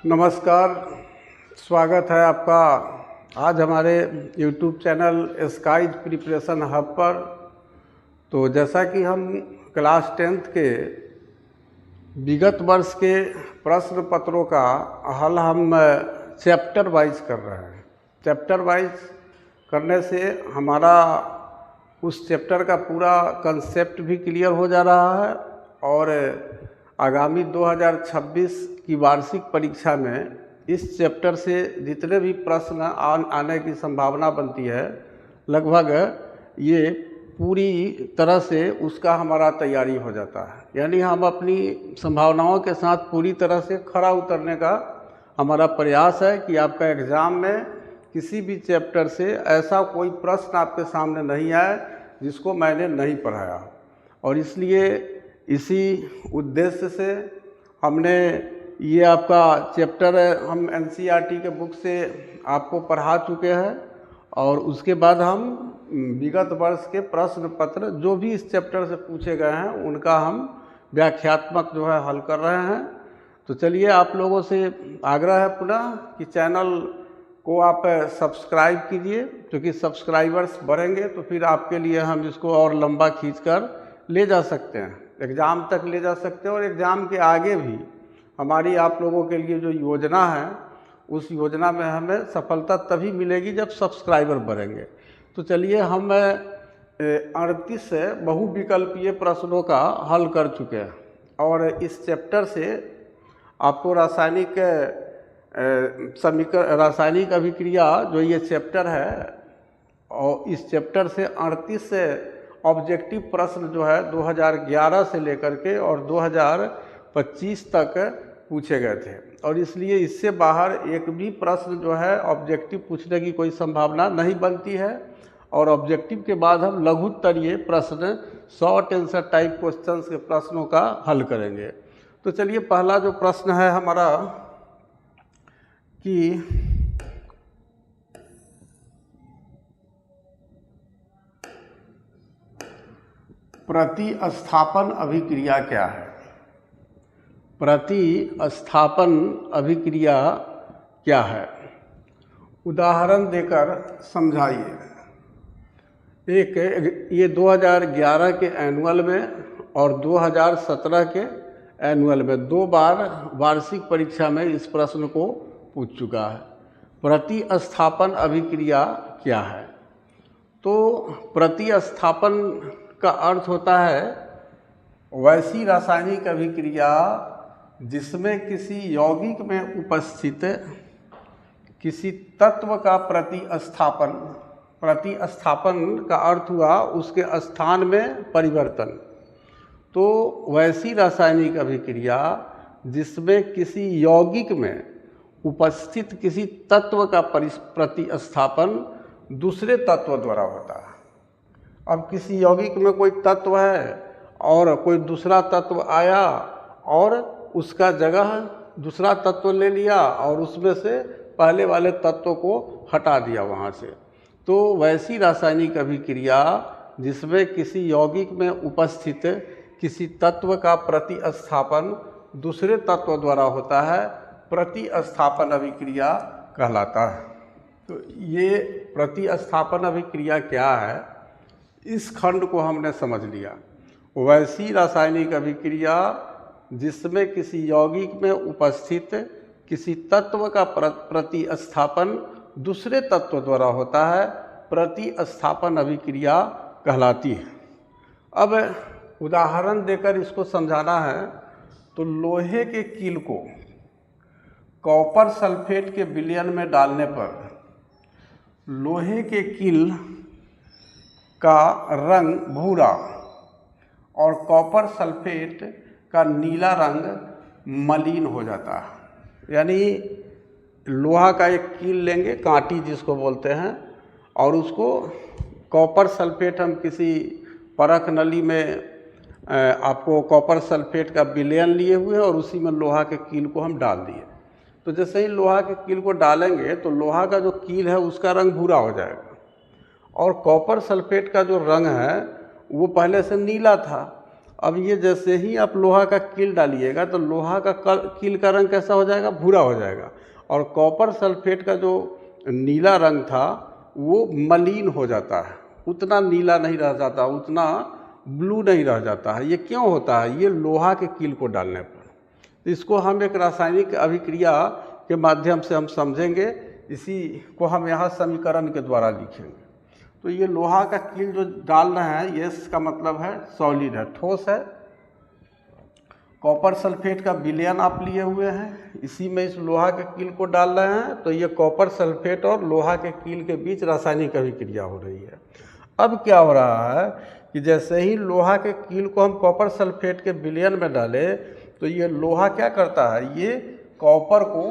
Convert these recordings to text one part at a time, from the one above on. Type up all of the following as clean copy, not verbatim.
नमस्कार, स्वागत है आपका आज हमारे YouTube channel Skies Preparation Hub पर। तो जैसा कि हम क्लास 10th के विगत वर्ष के प्रश्न पत्रों का हल हम चैप्टर वाइज कर रहे हैं। चैप्टर वाइज करने से हमारा उस चैप्टर का पूरा कंसेप्ट भी क्लियर हो जा रहा है और आगामी 2026 की वार्षिक परीक्षा में इस चैप्टर से जितने भी प्रश्न आने की संभावना बनती है, लगभग ये पूरी तरह से उसका हमारा तैयारी हो जाता है। यानी हम अपनी संभावनाओं के साथ पूरी तरह से खरा उतरने का हमारा प्रयास है कि आपका एग्ज़ाम में किसी भी चैप्टर से ऐसा कोई प्रश्न आपके सामने नहीं आए जिसको मैंने नहीं पढ़ाया। और इसलिए इसी उद्देश्य से हमने ये आपका चैप्टर हम NCERT के बुक से आपको पढ़ा चुके हैं और उसके बाद हम विगत वर्ष के प्रश्न पत्र जो भी इस चैप्टर से पूछे गए हैं उनका हम व्याख्यात्मक जो है हल कर रहे हैं। तो चलिए, आप लोगों से आग्रह है पुनः कि चैनल को आप सब्सक्राइब कीजिए, क्योंकि सब्सक्राइबर्स बढ़ेंगे तो फिर आपके लिए हम इसको और लंबा खींचकर ले जा सकते हैं, एग्ज़ाम तक ले जा सकते हैं और एग्ज़ाम के आगे भी हमारी आप लोगों के लिए जो योजना है उस योजना में हमें सफलता तभी मिलेगी जब सब्सक्राइबर बढ़ेंगे। तो चलिए, हम 38 बहुविकल्पीय प्रश्नों का हल कर चुके हैं और इस चैप्टर से आपको रासायनिक अभिक्रिया जो ये चैप्टर है और इस चैप्टर से 38 ऑब्जेक्टिव प्रश्न जो है 2011 से लेकर के और 2025 तक पूछे गए थे और इसलिए इससे बाहर एक भी प्रश्न जो है ऑब्जेक्टिव पूछने की कोई संभावना नहीं बनती है। और ऑब्जेक्टिव के बाद हम लघुत्तरीय प्रश्न शॉर्ट आंसर टाइप क्वेश्चंस के प्रश्नों का हल करेंगे। तो चलिए, पहला जो प्रश्न है हमारा कि प्रतिस्थापन अभिक्रिया क्या है? प्रतिस्थापन अभिक्रिया क्या है? उदाहरण देकर समझाइए। ये 2011 के एनुअल में और 2017 के एनुअल में 2 बार वार्षिक परीक्षा में इस प्रश्न को पूछ चुका है। प्रतिस्थापन अभिक्रिया क्या है? तो प्रतिस्थापन का अर्थ होता है वैसी रासायनिक अभिक्रिया जिसमें किसी यौगिक में उपस्थित किसी तत्व का प्रतिस्थापन का अर्थ हुआ उसके स्थान में परिवर्तन। तो वैसी रासायनिक अभिक्रिया जिसमें किसी यौगिक में उपस्थित किसी तत्व का प्रतिस्थापन दूसरे तत्व द्वारा होता है। अब किसी यौगिक में कोई तत्व है और कोई दूसरा तत्व आया और उसका जगह दूसरा तत्व ले लिया और उसमें से पहले वाले तत्व को हटा दिया वहाँ से। तो वैसी रासायनिक अभिक्रिया जिसमें किसी यौगिक में उपस्थित किसी तत्व का प्रतिस्थापन दूसरे तत्व द्वारा होता है, प्रतिस्थापन अभिक्रिया कहलाता है। तो ये प्रतिस्थापन अभिक्रिया क्या है, इस खंड को हमने समझ लिया। वैसी रासायनिक अभिक्रिया जिसमें किसी यौगिक में उपस्थित किसी तत्व का प्रतिस्थापन दूसरे तत्व द्वारा होता है, प्रतिस्थापन अभिक्रिया कहलाती है। अब उदाहरण देकर इसको समझाना है। तो लोहे के कील को कॉपर सल्फेट के विलयन में डालने पर लोहे के कील का रंग भूरा और कॉपर सल्फेट का नीला रंग मलिन हो जाता है। यानी लोहा का एक कील लेंगे, कांटी जिसको बोलते हैं, और उसको कॉपर सल्फेट हम किसी परख नली में आपको कॉपर सल्फेट का विलयन लिए हुए और उसी में लोहा के कील को हम डाल दिए। तो जैसे ही लोहा के कील को डालेंगे तो लोहा का जो कील है उसका रंग भूरा हो जाएगा और कॉपर सल्फेट का जो रंग है वो पहले से नीला था। अब ये जैसे ही आप लोहा का कील डालिएगा तो लोहा का कील का रंग कैसा हो जाएगा, भूरा हो जाएगा, और कॉपर सल्फेट का जो नीला रंग था वो मलिन हो जाता है, उतना नीला नहीं रह जाता, उतना ब्लू नहीं रह जाता है। ये क्यों होता है? ये लोहा के कील को डालने पर। तो इसको हम एक रासायनिक अभिक्रिया के माध्यम से हम समझेंगे, इसी को हम यहाँ समीकरण के द्वारा लिखेंगे। तो ये लोहा का कील जो डाल रहे हैं, ये इसका मतलब है सॉलिड है, ठोस है। कॉपर सल्फेट का विलयन आप लिए हुए हैं, इसी में इस लोहा के कील को डाल रहे हैं, तो ये कॉपर सल्फेट और लोहा के कील के बीच रासायनिक अभिक्रिया हो रही है। अब क्या हो रहा है कि जैसे ही लोहा के कील को हम कॉपर सल्फेट के विलयन में डालें तो ये लोहा क्या करता है, ये कॉपर को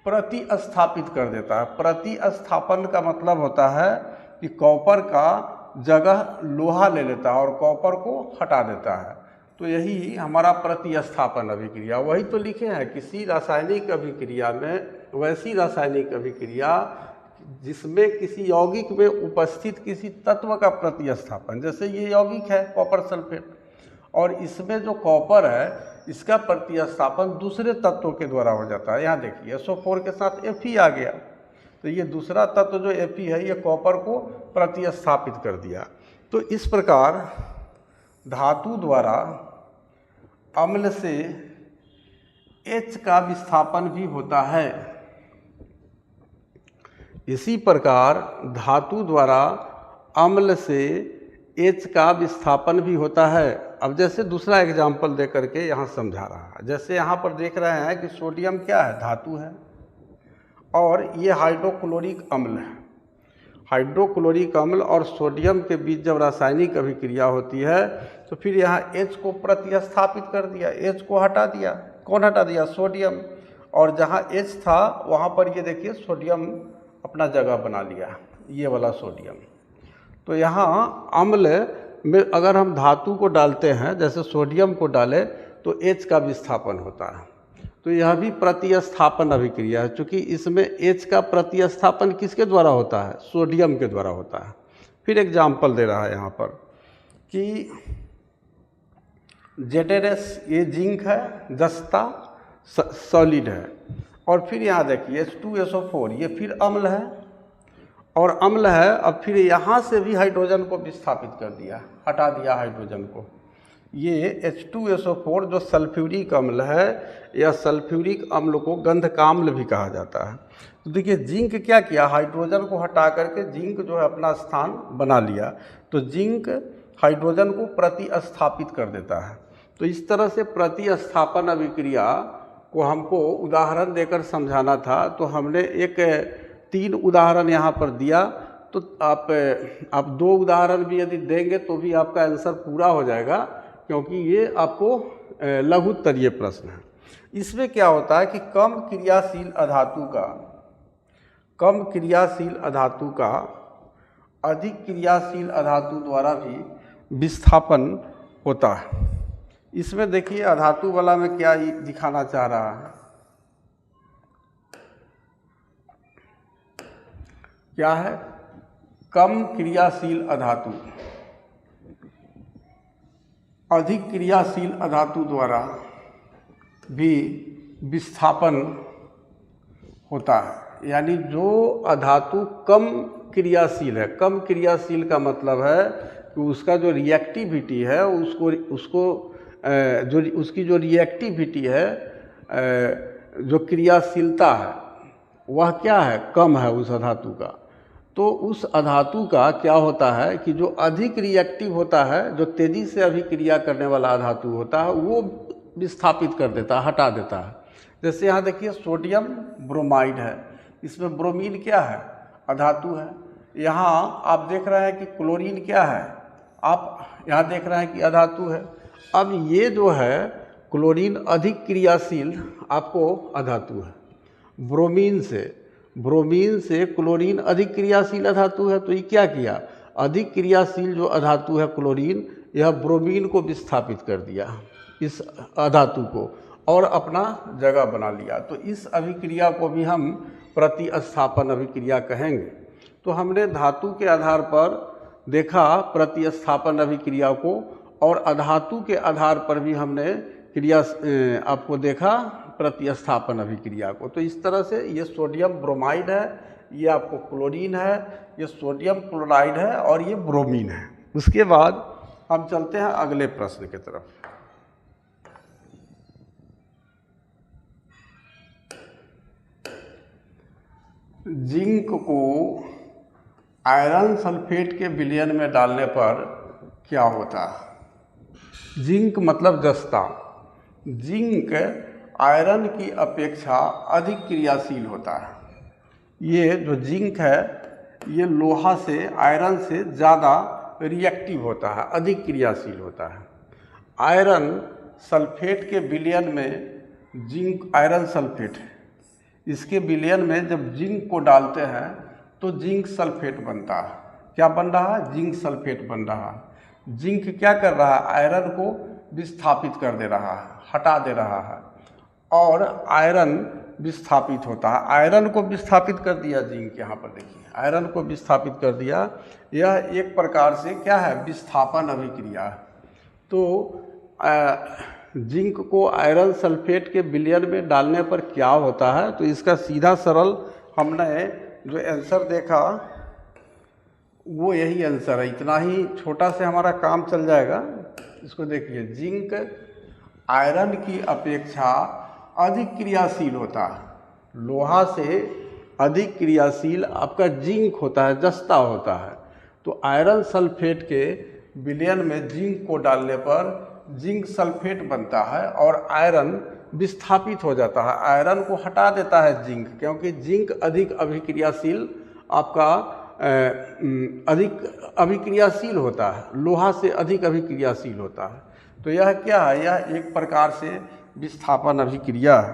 प्रतिस्थापित कर देता है। प्रतिस्थापन का मतलब होता है कि कॉपर का जगह लोहा ले लेता है और कॉपर को हटा देता है। तो यही हमारा प्रतिस्थापन अभिक्रिया, वही तो लिखे हैं, किसी रासायनिक अभिक्रिया में वैसी रासायनिक अभिक्रिया जिसमें किसी यौगिक में उपस्थित किसी तत्व का प्रतिस्थापन, जैसे ये यौगिक है कॉपर सल्फेट, और इसमें जो कॉपर है इसका प्रतिस्थापन दूसरे तत्वों के द्वारा हो जाता है। यहाँ देखिए SO4 के साथ Fe आ गया, तो ये दूसरा तत्व जो Fe है ये कॉपर को प्रतिस्थापित कर दिया। तो इस प्रकार धातु द्वारा अम्ल से H का विस्थापन भी होता है। इसी प्रकार धातु द्वारा अम्ल से H का विस्थापन भी होता है। अब जैसे दूसरा एग्जाम्पल दे करके यहाँ समझा रहा है, जैसे यहाँ पर देख रहे हैं कि सोडियम क्या है, धातु है, और ये हाइड्रोक्लोरिक अम्ल है। हाइड्रोक्लोरिक अम्ल और सोडियम के बीच जब रासायनिक अभिक्रिया होती है तो फिर यहाँ H को प्रतिस्थापित कर दिया, H को हटा दिया। कौन हटा दिया? सोडियम। और जहाँ H था वहाँ पर ये देखिए सोडियम अपना जगह बना लिया, ये वाला सोडियम। तो यहाँ अम्ल में अगर हम धातु को डालते हैं, जैसे सोडियम को डालें, तो H का विस्थापन होता है। तो यह भी प्रतिस्थापन अभिक्रिया है, क्योंकि इसमें H का प्रतिस्थापन किसके द्वारा होता है? सोडियम के द्वारा होता है। फिर एग्जाम्पल दे रहा है यहाँ पर कि ZnS ये जिंक है, जस्ता सॉलिड है, और फिर यहाँ देखिए H2SO4 ये फिर अम्ल है, और अम्ल है। अब फिर यहाँ से भी हाइड्रोजन को विस्थापित कर दिया, हटा दिया हाइड्रोजन को। ये H2SO4 जो सल्फ्यूरिक अम्ल है, या सल्फ्यूरिक अम्ल को गंधकाम्ल भी कहा जाता है। तो देखिए जिंक क्या किया, हाइड्रोजन को हटा करके जिंक जो है अपना स्थान बना लिया। तो जिंक हाइड्रोजन को प्रतिस्थापित कर देता है। तो इस तरह से प्रतिस्थापन अभिक्रिया को हमको उदाहरण देकर समझाना था, तो हमने एक 3 उदाहरण यहाँ पर दिया। तो आप 2 उदाहरण भी यदि देंगे तो भी आपका आंसर पूरा हो जाएगा, क्योंकि ये आपको लघुत्तरीय प्रश्न है। इसमें क्या होता है कि कम क्रियाशील अधातु का अधिक क्रियाशील अधातु द्वारा भी विस्थापन होता है। इसमें देखिए अधातु वाला में क्या दिखाना चाह रहा है, क्या है? कम क्रियाशील अधातु अधिक क्रियाशील अधातु द्वारा भी विस्थापन होता है। यानी जो अधातु कम क्रियाशील है, कम क्रियाशील का मतलब है कि उसका जो रिएक्टिविटी है उसकी जो रिएक्टिविटी है, जो क्रियाशीलता है, वह क्या है? कम है उस अधातु का। तो उस अधातु का क्या होता है कि जो अधिक रिएक्टिव होता है, जो तेज़ी से अभिक्रिया करने वाला अधातु होता है, वो विस्थापित कर देता है, हटा देता है। जैसे यहाँ देखिए सोडियम ब्रोमाइड है, इसमें ब्रोमीन क्या है? अधातु है। यहाँ आप देख रहे हैं कि क्लोरीन क्या है? आप यहाँ देख रहे हैं कि अधातु है। अब ये जो है क्लोरीन अधिक क्रियाशील आपको अधातु है ब्रोमीन से क्लोरीन अधिक क्रियाशील अधातु है। तो ये क्या किया? अधिक क्रियाशील जो अधातु है क्लोरीन, यह ब्रोमीन को विस्थापित कर दिया, इस अधातु को, और अपना जगह बना लिया। तो इस अभिक्रिया को भी हम प्रतिस्थापन अभिक्रिया कहेंगे। तो हमने धातु के आधार पर देखा प्रतिस्थापन अभिक्रिया को, और अधातु के आधार पर भी हमने क्रिया आपको देखा प्रतिस्थापन अभिक्रिया को। तो इस तरह से ये सोडियम ब्रोमाइड है, ये आपको क्लोरीन है, ये सोडियम क्लोराइड है और ये ब्रोमीन है। उसके बाद हम चलते हैं अगले प्रश्न की तरफ। जिंक को आयरन सल्फेट के विलयन में डालने पर क्या होता है? जिंक मतलब जस्ता। जिंक आयरन की अपेक्षा अधिक क्रियाशील होता है। ये जो जिंक है ये लोहा से आयरन से ज़्यादा रिएक्टिव होता है, अधिक क्रियाशील होता है। आयरन सल्फेट के विलयन में जिंक आयरन सल्फेट है, इसके विलयन में जब जिंक को डालते हैं तो जिंक सल्फेट बनता है। क्या बन रहा है? जिंक सल्फेट बन रहा है। जिंक क्या कर रहा है? आयरन को विस्थापित कर दे रहा है, हटा दे रहा है और आयरन विस्थापित होता है। आयरन को विस्थापित कर दिया जिंक, यहाँ पर देखिए आयरन को विस्थापित कर दिया। यह एक प्रकार से क्या है? विस्थापन अभिक्रिया है। तो जिंक को आयरन सल्फेट के विलयन में डालने पर क्या होता है? तो इसका सीधा सरल हमने जो आंसर देखा वो यही आंसर है। इतना ही छोटा से हमारा काम चल जाएगा। इसको देखिए, जिंक आयरन की अपेक्षा अधिक क्रियाशील होता है। लोहा से अधिक क्रियाशील आपका जिंक होता है, जस्ता होता है। तो आयरन सल्फेट के विलयन में जिंक को डालने पर जिंक सल्फेट बनता है और आयरन विस्थापित हो जाता है, आयरन को हटा देता है जिंक, क्योंकि जिंक अधिक अभिक्रियाशील आपका अधिक अभिक्रियाशील होता है, लोहा से अधिक अभिक्रियाशील होता है। तो यह क्या है? यह एक प्रकार से विस्थापन अभिक्रिया है।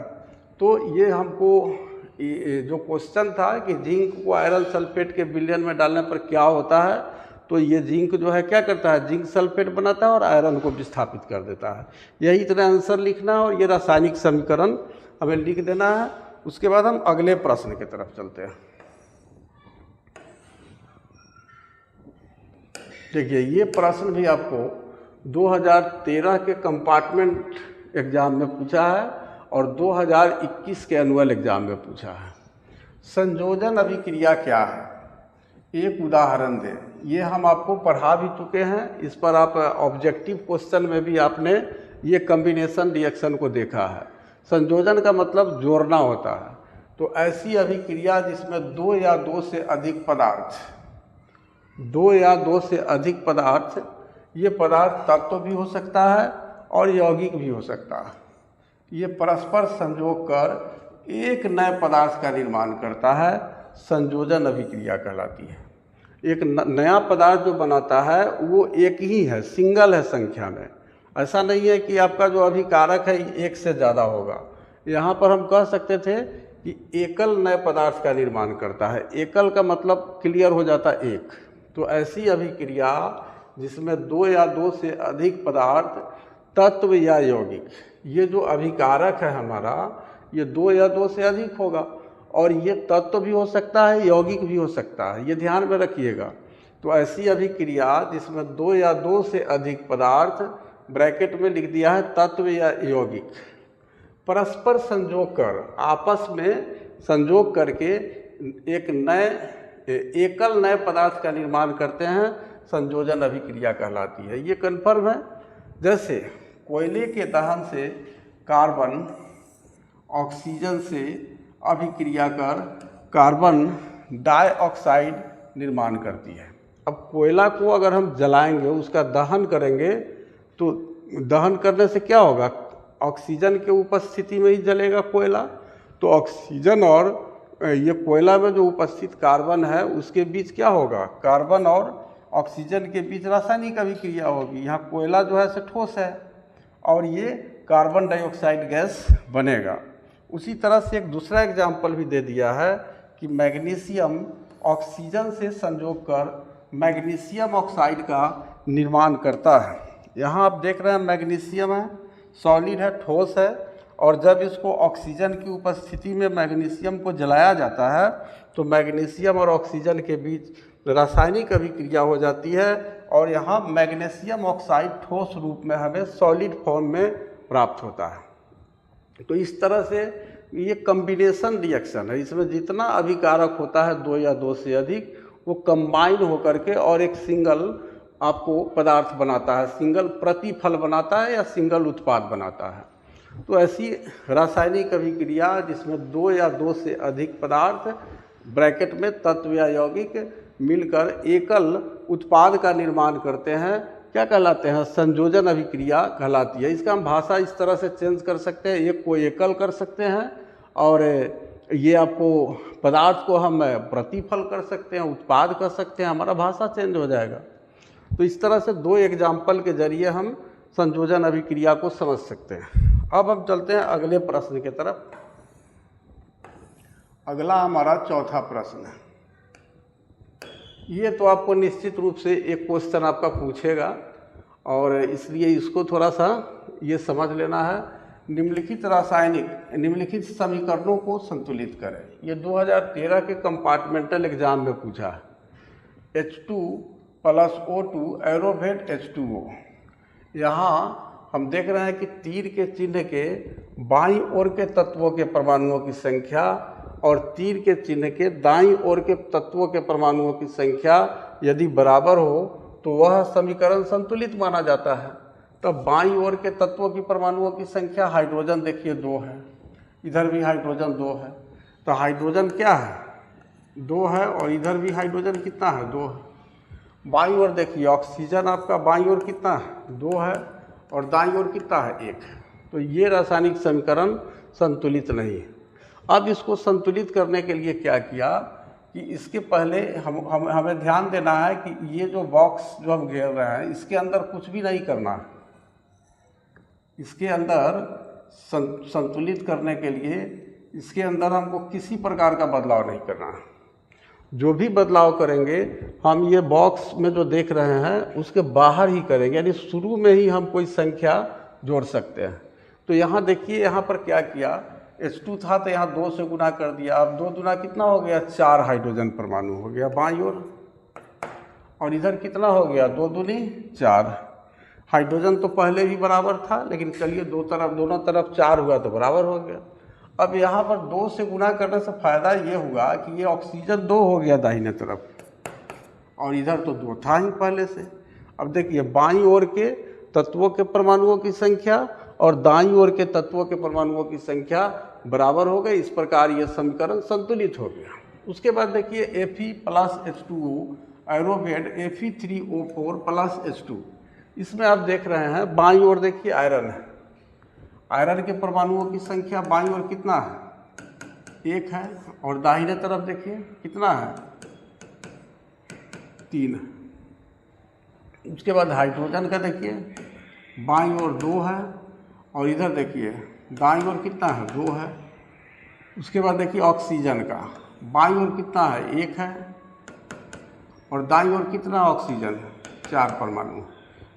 तो ये हमको जो क्वेश्चन था कि जिंक को आयरन सल्फेट के विलयन में डालने पर क्या होता है, तो ये जिंक जो है क्या करता है? जिंक सल्फेट बनाता है और आयरन को विस्थापित कर देता है। यही इतना आंसर लिखना है और ये रासायनिक समीकरण हमें लिख देना है। उसके बाद हम अगले प्रश्न की तरफ चलते हैं। देखिए, ये प्रश्न भी आपको 2013 के कंपार्टमेंट एग्जाम में पूछा है और 2021 के एनुअल एग्जाम में पूछा है। संयोजन अभिक्रिया क्या है? एक उदाहरण दें। ये हम आपको पढ़ा भी चुके हैं, इस पर आप ऑब्जेक्टिव क्वेश्चन में भी आपने ये कॉम्बिनेशन रिएक्शन को देखा है। संयोजन का मतलब जोड़ना होता है। तो ऐसी अभिक्रिया जिसमें दो या दो से अधिक पदार्थ, ये पदार्थ तत्व भी हो सकता है और यौगिक भी हो सकता है, ये परस्पर संयोग कर एक नए पदार्थ का निर्माण करता है, संयोजन अभिक्रिया कहलाती है। एक नया पदार्थ जो बनाता है वो एक ही है, सिंगल है संख्या में। ऐसा नहीं है कि आपका जो अभिकारक है एक से ज़्यादा होगा। यहाँ पर हम कह सकते थे कि एकल नए पदार्थ का निर्माण करता है। एकल का मतलब क्लियर हो जाता है एक। तो ऐसी अभिक्रिया जिसमें दो या दो से अधिक पदार्थ, तत्व या यौगिक, ये जो अभिकारक है हमारा, ये दो या दो से अधिक होगा और ये तत्व भी हो सकता है, यौगिक भी हो सकता है, ये ध्यान में रखिएगा। तो ऐसी अभिक्रिया जिसमें दो या दो से अधिक पदार्थ, ब्रैकेट में लिख दिया है तत्व या यौगिक, परस्पर संयोग कर, आपस में संयोग करके एक नए एकल नए पदार्थ का निर्माण करते हैं, संयोजन अभिक्रिया कहलाती है। ये कन्फर्म है। जैसे कोयले के दहन से कार्बन ऑक्सीजन से अभिक्रिया कर कार्बन डाइऑक्साइड निर्माण करती है। अब कोयला को अगर हम जलाएंगे, उसका दहन करेंगे, तो दहन करने से क्या होगा? ऑक्सीजन के उपस्थिति में ही जलेगा कोयला। तो ऑक्सीजन और ये कोयला में जो उपस्थित कार्बन है उसके बीच क्या होगा? कार्बन और ऑक्सीजन के बीच रासायनिक अभिक्रिया होगी। यहाँ कोयला जो है से ठोस है और ये कार्बन डाइऑक्साइड गैस बनेगा। उसी तरह से एक दूसरा एग्जाम्पल भी दे दिया है कि मैग्नीशियम ऑक्सीजन से संयोग कर मैग्नीशियम ऑक्साइड का निर्माण करता है। यहाँ आप देख रहे हैं मैग्नीशियम है, सॉलिड है, ठोस है और जब इसको ऑक्सीजन की उपस्थिति में मैग्नीशियम को जलाया जाता है तो मैग्नीशियम और ऑक्सीजन के बीच रासायनिक अभिक्रिया हो जाती है और यहाँ मैग्नीशियम ऑक्साइड ठोस रूप में हमें सॉलिड फॉर्म में प्राप्त होता है। तो इस तरह से ये कम्बिनेशन रिएक्शन है, इसमें जितना अभिकारक होता है 2 या 2 से अधिक वो कंबाइन होकर के और एक सिंगल आपको पदार्थ बनाता है, सिंगल प्रतिफल बनाता है या सिंगल उत्पाद बनाता है। तो ऐसी रासायनिक अभिक्रिया जिसमें 2 या 2 से अधिक पदार्थ ब्रैकेट में तत्व या यौगिक मिलकर एकल उत्पाद का निर्माण करते हैं, क्या कहलाते हैं? संयोजन अभिक्रिया कहलाती है। इसका हम भाषा इस तरह से चेंज कर सकते हैं, एक को एकल कर सकते हैं और ये आपको पदार्थ को हम प्रतिफल कर सकते हैं, उत्पाद कर सकते हैं, हमारा भाषा चेंज हो जाएगा। तो इस तरह से 2 एग्जाम्पल के जरिए हम संयोजन अभिक्रिया को समझ सकते हैं। अब हम चलते हैं अगले प्रश्न की तरफ। अगला हमारा चौथा प्रश्न है। ये तो आपको निश्चित रूप से एक क्वेश्चन आपका पूछेगा और इसलिए इसको थोड़ा सा ये समझ लेना है। निम्नलिखित समीकरणों को संतुलित करें। ये 2013 के कंपार्टमेंटल एग्जाम में पूछा है। H2 + O2 एरोवेट H2O। यहाँ हम देख रहे हैं कि तीर के चिन्ह के बाईं ओर के तत्वों के परमाणुओं की संख्या और तीर के चिन्ह के दाईं ओर के तत्वों के परमाणुओं की संख्या यदि बराबर हो तो वह समीकरण संतुलित माना जाता है। तब बाईं ओर के तत्वों की परमाणुओं की संख्या, हाइड्रोजन देखिए 2 है, इधर भी हाइड्रोजन 2 है, तो हाइड्रोजन क्या है? 2 है और इधर भी हाइड्रोजन कितना है? 2 है। बाईं ओर देखिए ऑक्सीजन आपका बाईं ओर कितना है? 2 है और दाईं ओर कितना है? 1 है। तो ये रासायनिक समीकरण संतुलित नहीं है। अब इसको संतुलित करने के लिए क्या किया कि इसके पहले हमें ध्यान देना है कि ये जो बॉक्स जो हम घेर रहे हैं इसके अंदर कुछ भी नहीं करना है। इसके अंदर संतुलित करने के लिए इसके अंदर हमको किसी प्रकार का बदलाव नहीं करना है। जो भी बदलाव करेंगे हम ये बॉक्स में जो देख रहे हैं उसके बाहर ही करेंगे, यानी शुरू में ही हम कोई संख्या जोड़ सकते हैं। तो यहाँ देखिए, यहाँ पर क्या किया, H2 था तो यहाँ 2 से गुना कर दिया। अब 2 दूना कितना हो गया? 4 हाइड्रोजन परमाणु हो गया बाईं ओर। और इधर कितना हो गया? 2 दूनी 4। हाइड्रोजन तो पहले भी बराबर था, लेकिन चलिए दोनों तरफ 4 हुआ तो बराबर हो गया। अब यहाँ पर 2 से गुना करने से फ़ायदा ये हुआ कि ये ऑक्सीजन 2 हो गया दाहिने तरफ और इधर तो 2 था ही पहले से। अब देखिए बाईं ओर के तत्वों के परमाणुओं की संख्या और दाईं ओर के तत्वों के परमाणुओं की संख्या बराबर हो गई। इस प्रकार ये समीकरण संतुलित हो गया। उसके बाद देखिए Fe + H2O एरोवेट Fe3O4 + H2। इसमें आप देख रहे हैं बाईं ओर देखिए आयरन है। आयरन के परमाणुओं की संख्या बाईं ओर कितना है? 1 है और दाहिने तरफ देखिए कितना है? 3। उसके बाद हाइड्रोजन का देखिए बाईं ओर 2 है और इधर देखिए दाईं ओर कितना है? 2 है। उसके बाद देखिए ऑक्सीजन का बाईं ओर कितना है? 1 है और दाईं ओर कितना ऑक्सीजन है? 4 परमाणु।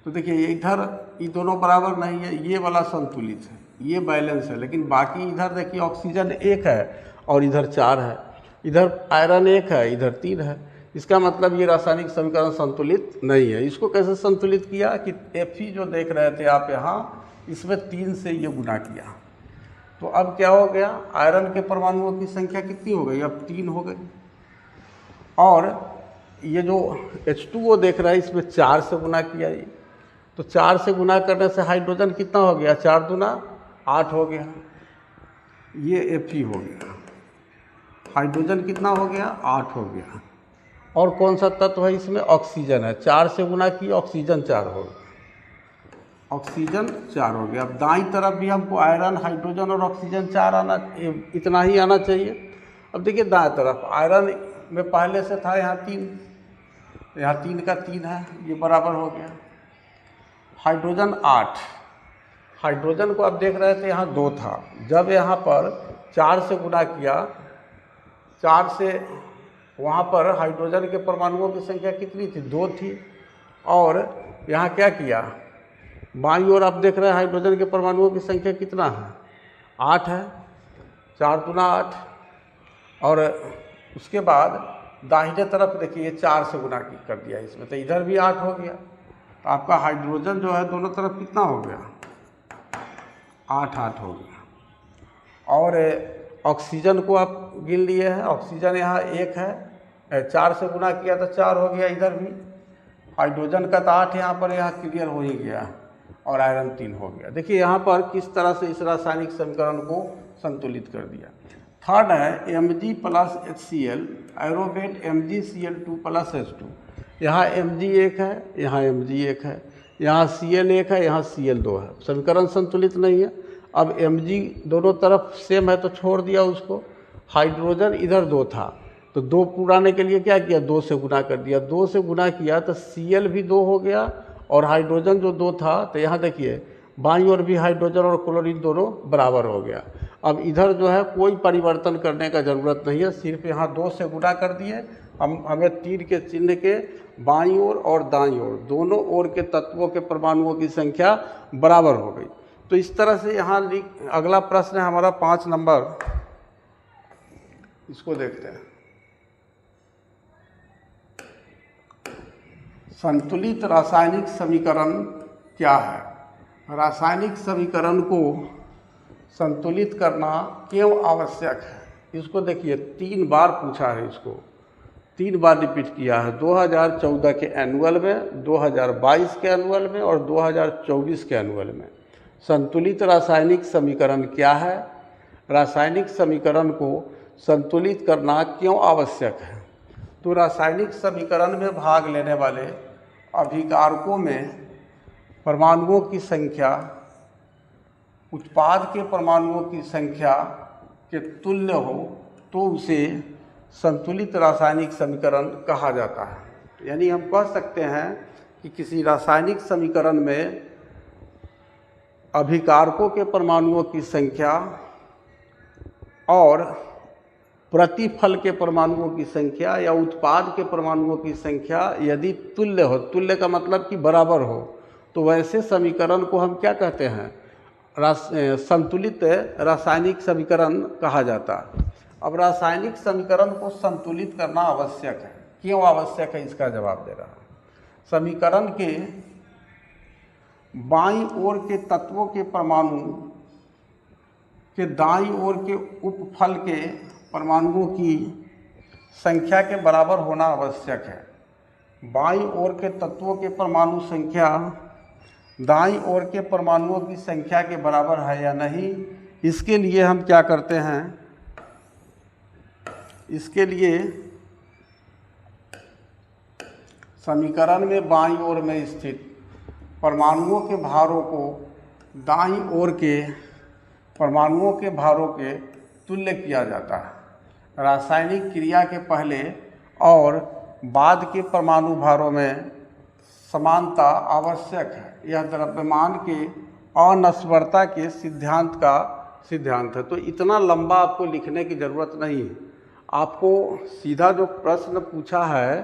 तो देखिए इधर ये दोनों बराबर नहीं है, ये वाला संतुलित है, ये बैलेंस है, लेकिन बाकी इधर देखिए ऑक्सीजन 1 है और इधर 4 है, इधर आयरन 1 है, इधर 3 है। इसका मतलब ये रासायनिक समीकरण संतुलित नहीं है। इसको कैसे संतुलित किया कि Fe जो देख रहे थे आप यहाँ, इसमें 3 से ये गुना किया। तो अब क्या हो गया? आयरन के परमाणुओं की संख्या कितनी हो गई? अब 3 हो गई। और ये जो H2O देख रहा है इसमें 4 से गुना किया ये, तो 4 से गुना करने से हाइड्रोजन कितना हो गया? 4 दूना 8 हो गया। ये Fe हो गया। हाइड्रोजन कितना हो गया? 8 हो गया। और कौन सा तत्व है इसमें? ऑक्सीजन है। 4 से गुना की ऑक्सीजन 4 हो गया। ऑक्सीजन 4 हो गया। अब दाईं तरफ भी हमको आयरन, हाइड्रोजन और ऑक्सीजन 4 इतना ही आना चाहिए। अब देखिए दाएं तरफ आयरन में पहले से था यहाँ 3, यहाँ 3 का 3 है, ये बराबर हो गया। हाइड्रोजन 8, हाइड्रोजन को आप देख रहे थे यहाँ 2 था, जब यहाँ पर 4 से गुना किया, 4 से वहाँ पर हाइड्रोजन के परमाणुओं की संख्या कितनी थी? 2 थी। और यहाँ क्या किया? बाईं ओर आप देख रहे हैं हाइड्रोजन के परमाणुओं की संख्या कितना है? 8 है, 4 दूना 8। और उसके बाद दाहिने तरफ देखिए 4 से गुना कर दिया इसमें, तो इधर भी 8 हो गया। तो आपका हाइड्रोजन जो है दोनों तरफ कितना हो गया, 8 हो गया। और ऑक्सीजन को आप गिन लिए हैं, ऑक्सीजन यहाँ 1 है, 4 से गुना किया तो 4 हो गया। इधर भी हाइड्रोजन का तो 8 यहाँ पर, यहाँ क्लियर हो ही गया। और आयरन 3 हो गया। देखिए यहाँ पर किस तरह से इस रासायनिक समीकरण को संतुलित कर दिया। थर्ड है Mg + HCl, एरोमेट MgCl2 + H2। यहाँ Mg 1 है, यहाँ Mg 1 है, यहाँ Cl 1 है, यहाँ Cl 2 है। समीकरण संतुलित नहीं है। अब Mg दोनों तरफ सेम है तो छोड़ दिया उसको। हाइड्रोजन इधर 2 था तो 2 पुराने के लिए क्या किया, 2 से गुना कर दिया। 2 से गुना किया तो Cl भी 2 हो गया और हाइड्रोजन जो 2 था, तो यहाँ देखिए बाईं ओर भी हाइड्रोजन और क्लोरीन दोनों बराबर हो गया। अब इधर जो है कोई परिवर्तन करने का ज़रूरत नहीं है, सिर्फ यहाँ 2 से गुना कर दिए। हमें तीर के चिन्ह के बाईं ओर और दाईं ओर दोनों ओर के तत्वों के परमाणुओं की संख्या बराबर हो गई। तो इस तरह से यहाँ अगला प्रश्न है हमारा 5 नंबर, इसको देखते हैं। संतुलित रासायनिक समीकरण क्या है? रासायनिक समीकरण को संतुलित करना क्यों आवश्यक है? इसको देखिए 3 बार पूछा है, इसको 3 बार रिपीट किया है। 2014 के एनुअल में, 2022 के एनुअल में और 2024 के एनुअल में। संतुलित रासायनिक समीकरण क्या है? रासायनिक समीकरण को संतुलित करना क्यों आवश्यक है? तो रासायनिक समीकरण में भाग लेने वाले अभिकारकों में परमाणुओं की संख्या उत्पाद के परमाणुओं की संख्या के तुल्य हो तो उसे संतुलित रासायनिक समीकरण कहा जाता है। यानी हम कह सकते हैं कि किसी रासायनिक समीकरण में अभिकारकों के परमाणुओं की संख्या और प्रतिफल के परमाणुओं की संख्या या उत्पाद के परमाणुओं की संख्या यदि तुल्य हो, तुल्य का मतलब कि बराबर हो, तो वैसे समीकरण को हम क्या कहते हैं? संतुलित रासायनिक समीकरण कहा जाता है। अब रासायनिक समीकरण को संतुलित करना आवश्यक है। क्यों आवश्यक है, इसका जवाब दे रहा हूँ। समीकरण के बाईं ओर के तत्वों के परमाणु के दाईं ओर के उपफल के परमाणुओं की संख्या के बराबर होना आवश्यक है। बाईं ओर के तत्वों के परमाणु संख्या दाईं ओर के परमाणुओं की संख्या के बराबर है या नहीं, इसके लिए हम क्या करते हैं? इसके लिए समीकरण में बाईं ओर में स्थित परमाणुओं के भारों को दाईं ओर के परमाणुओं के भारों के तुल्य किया जाता है। रासायनिक क्रिया के पहले और बाद के परमाणु भारों में समानता आवश्यक है। यह द्रव्यमान के अनश्वरता के सिद्धांत का सिद्धांत है। तो इतना लंबा आपको लिखने की ज़रूरत नहीं है। आपको सीधा जो प्रश्न पूछा है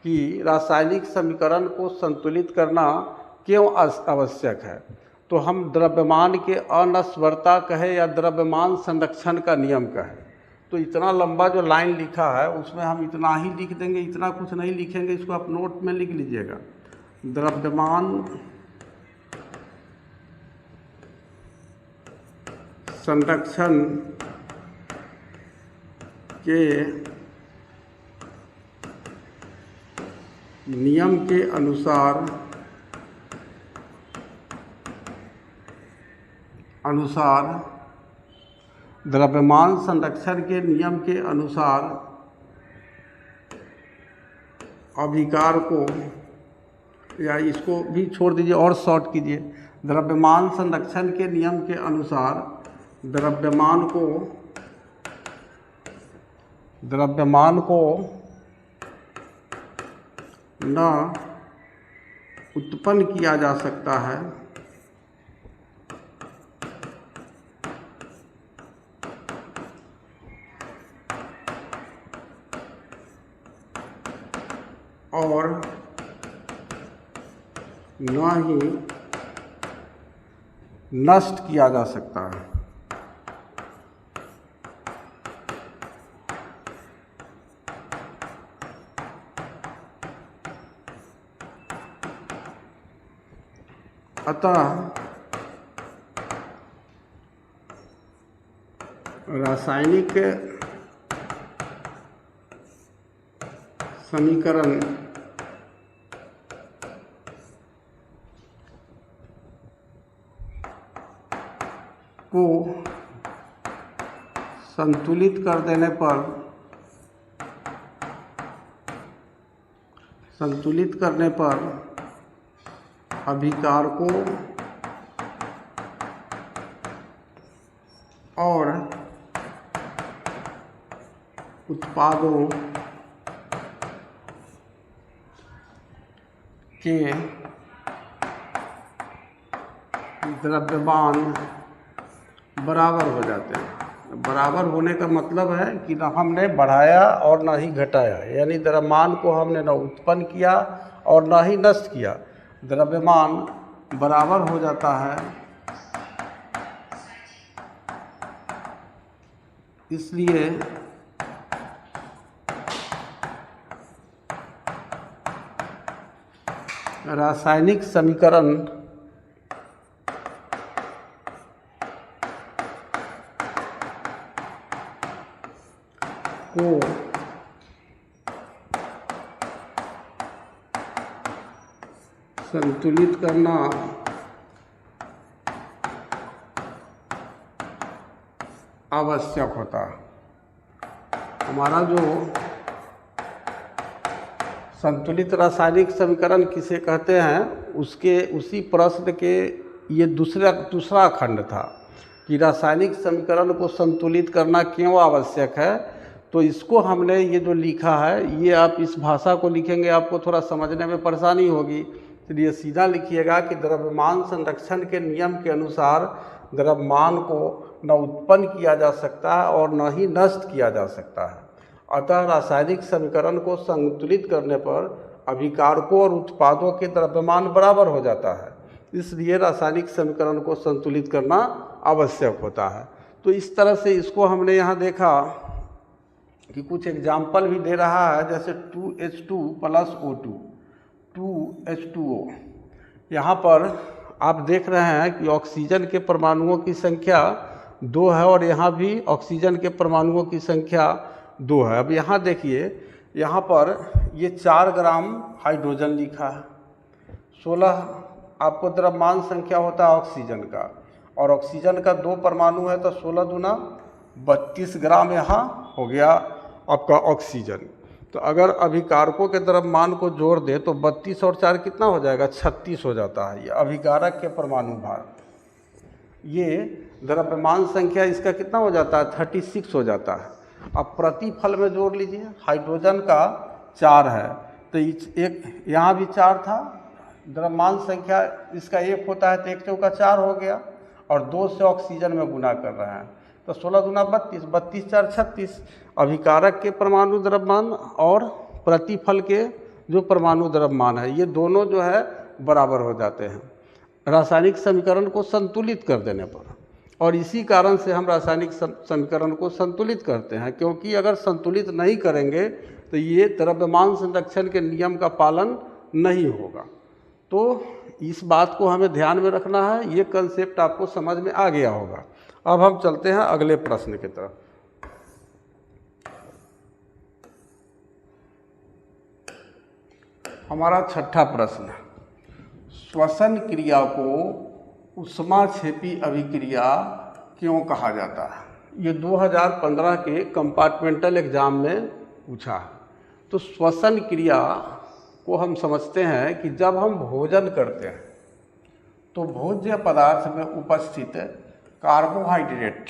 कि रासायनिक समीकरण को संतुलित करना क्यों आवश्यक है, तो हम द्रव्यमान के अनश्वरता कहे या द्रव्यमान संरक्षण का नियम कहे, तो इतना लंबा जो लाइन लिखा है उसमें हम इतना ही लिख देंगे, इतना कुछ नहीं लिखेंगे। इसको आप नोट में लिख लीजिएगा। द्रव्यमान संरक्षण के नियम के अनुसार द्रव्यमान संरक्षण के नियम के अनुसार अभिकार को, या इसको भी छोड़ दीजिए और शॉर्ट कीजिए, द्रव्यमान संरक्षण के नियम के अनुसार द्रव्यमान को न उत्पन्न किया जा सकता है और न ही नष्ट किया जा सकता है। अतः रासायनिक समीकरण को संतुलित कर देने पर अभिकारकों और उत्पादों के द्रव्यमान बराबर हो जाते हैं। बराबर होने का मतलब है कि ना हमने बढ़ाया और ना ही घटाया, यानी द्रव्यमान को हमने ना उत्पन्न किया और ना ही नष्ट किया, द्रव्यमान बराबर हो जाता है। इसलिए रासायनिक समीकरण को संतुलित करना आवश्यक होता है। हमारा जो संतुलित रासायनिक समीकरण किसे कहते हैं, उसके उसी प्रश्न के ये दूसरा खंड था कि रासायनिक समीकरण को संतुलित करना क्यों आवश्यक है। तो इसको हमने ये जो लिखा है, ये आप इस भाषा को लिखेंगे आपको थोड़ा समझने में परेशानी होगी, इसलिए सीधा लिखिएगा कि द्रव्यमान संरक्षण के नियम के अनुसार द्रव्यमान को न उत्पन्न किया जा सकता है और न ही नष्ट किया जा सकता है। अतः रासायनिक समीकरण को संतुलित करने पर अभिकारकों और उत्पादों के द्रव्यमान बराबर हो जाता है। इसलिए रासायनिक समीकरण को संतुलित करना आवश्यक होता है। तो इस तरह से इसको हमने यहाँ देखा कि कुछ एग्जाम्पल भी दे रहा है, जैसे 2H2 + O2, 2H2O। यहाँ पर आप देख रहे हैं कि ऑक्सीजन के परमाणुओं की संख्या 2 है और यहाँ भी ऑक्सीजन के परमाणुओं की संख्या 2 है। अब यहाँ देखिए, यहाँ पर ये 4 ग्राम हाइड्रोजन लिखा है, 16 आपको द्रव्यमान संख्या होता है ऑक्सीजन का, और ऑक्सीजन का 2 परमाणु है तो 16 दूना 32 ग्राम यहाँ हो गया आपका ऑक्सीजन। तो अगर अभिकारकों के द्रव्यमान को जोड़ दे तो 32 और 4 कितना हो जाएगा, 36 हो जाता है। ये अभिकारक के परमाणु भार, ये द्रव्यमान संख्या इसका कितना हो जाता है, 36 हो जाता है। अब प्रतिफल में जोड़ लीजिए, हाइड्रोजन का 4 है तो एक यहाँ भी 4 था, द्रव्यमान संख्या इसका 1 होता है तो 1 चौका 4 हो गया, और 2 से ऑक्सीजन में गुना कर रहे हैं तो 16 दूना 32, 32 4 36। अभिकारक के परमाणु द्रव्यमान और प्रतिफल के जो परमाणु द्रव्यमान है, ये दोनों जो है बराबर हो जाते हैं रासायनिक समीकरण को संतुलित कर देने पर। और इसी कारण से हम रासायनिक समीकरण को संतुलित करते हैं, क्योंकि अगर संतुलित नहीं करेंगे तो ये द्रव्यमान संरक्षण के नियम का पालन नहीं होगा। तो इस बात को हमें ध्यान में रखना है, ये कंसेप्ट आपको समझ में आ गया होगा। अब हम चलते हैं अगले प्रश्न की तरफ। हमारा 6ठा प्रश्न, श्वसन क्रिया को ऊष्माक्षेपी अभिक्रिया क्यों कहा जाता है। ये 2015 के कंपार्टमेंटल एग्जाम में पूछा है। तो श्वसन क्रिया को हम समझते हैं कि जब हम भोजन करते हैं तो भोज्य पदार्थ में उपस्थित कार्बोहाइड्रेट